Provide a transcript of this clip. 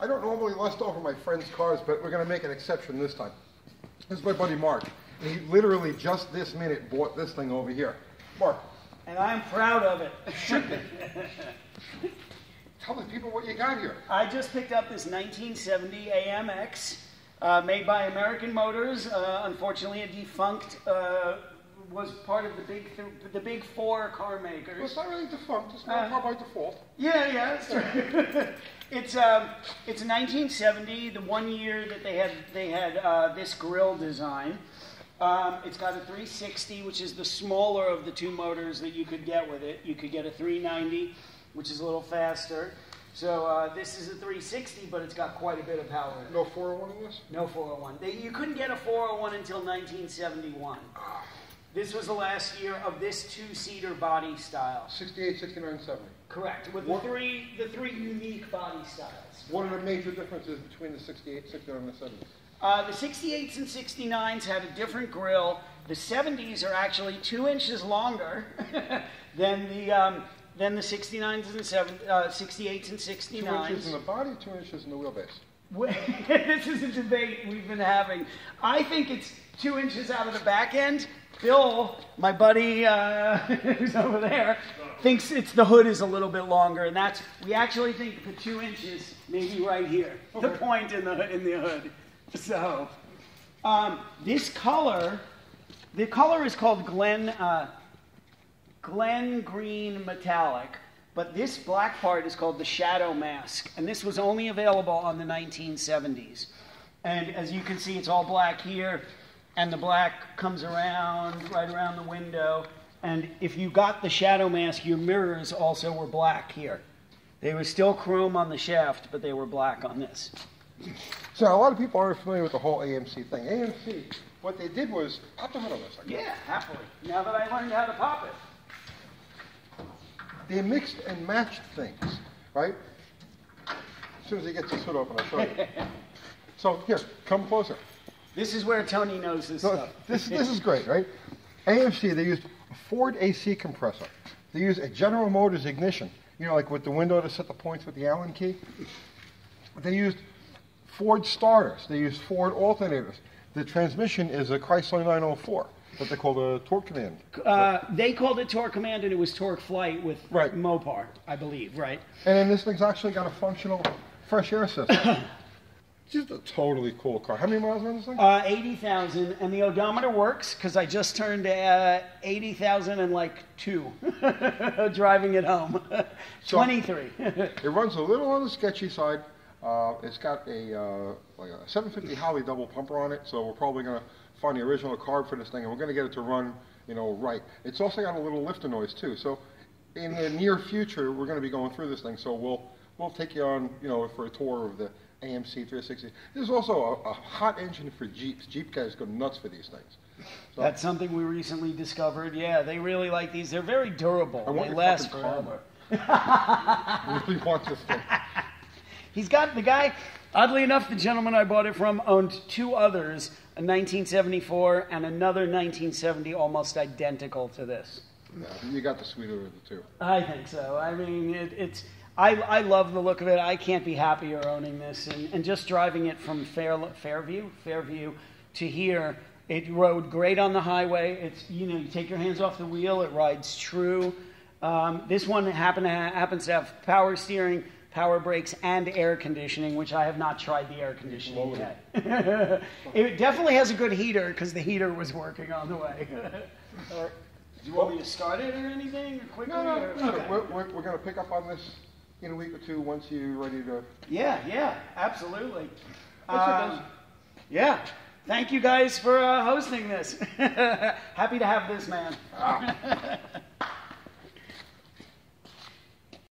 I don't normally lust over my friends' cars, but we're going to make an exception this time. This is my buddy Mark. And he literally just this minute bought this thing over here. Mark. And I'm proud of it. Should be. Tell the people what you got here. I just picked up this 1970 AMX made by American Motors. Unfortunately, a defunct was part of the big four car makers. Well, it's not really defunct. It's not car by default. Yeah, that's right. It's 1970, the 1 year that they had this grille design. It's got a 360, which is the smaller of the two motors that you could get with it. You could get a 390, which is a little faster. So this is a 360, but it's got quite a bit of power in it. No 401 in this? No 401. You couldn't get a 401 until 1971. This was the last year of this two-seater body style. 68, 69, 70. Correct, with the three unique body styles. What are the major differences between the 68, 69, and the 70s? The 68s and 69s had a different grille. The 70s are actually 2 inches longer than the 69s and 68s and 69s. 2 inches in the body, 2 inches in the wheelbase. This is a debate we've been having. I think it's 2 inches out of the back end. Bill, my buddy who's over there, thinks the hood is a little bit longer, and we actually think the 2 inches may be right here, the point in the hood. So, this color, the color is called Glen Green Metallic, but this black part is called the Shadow Mask, and this was only available on the 1970s. And as you can see, it's all black here, and the black comes around, right around the window. And if you got the Shadow Mask, your mirrors also were black here. They were still chrome on the shaft, but they were black on this. So a lot of people aren't familiar with the whole AMC thing. AMC, what they did was pop the hood on this. Yeah, happily. Now that I learned how to pop it. They mixed and matched things, right? As soon as he gets his hood open, I'll show you. So here, come closer. This is where Tony knows his stuff. This is great, right? AMC, they used a Ford AC compressor. They used a General Motors ignition, you know, like with the window to set the points with the Allen key. They used Ford starters. They used Ford alternators. The transmission is a Chrysler 904 that they called a Torque Command. They called it Torque Command, and it was Torque Flight with Mopar, I believe, right? And then this thing's actually got a functional fresh air system. Just a totally cool car. How many miles are on this thing? 80,000, and the odometer works because I just turned 80,000 and like 2 driving it home. 23. It runs a little on the sketchy side. It's got a like a 750 Holley double pumper on it, so we're probably going to find the original carb for this thing, and we're going to get it to run, you know, right. It's also got a little lifter noise too. So in the near future, we're going to be going through this thing, so we'll take you on, you know, for a tour of the AMC 360. There's also a hot engine for Jeeps. Jeep guys go nuts for these things. So, that's something we recently discovered. Yeah, they really like these. They're very durable. They last forever. I really want this thing. He's got the guy. Oddly enough, the gentleman I bought it from owned 2 others, a 1974 and another 1970, almost identical to this. No, you got the sweeter of the two. I think so. I mean, I love the look of it. I can't be happier owning this. And just driving it from Fairview to here, it rode great on the highway. It's, you know, you take your hands off the wheel, it rides true. This one happens to have power steering, power brakes, and air conditioning, which I have not tried the air conditioning yet. It definitely has a good heater because the heater was working on the way. Do you want me to start it or anything quickly? No. Okay. We're going to pick up on this in a week or two once you're ready to... Yeah, absolutely. Yeah, thank you guys for hosting this. Happy to have this, man.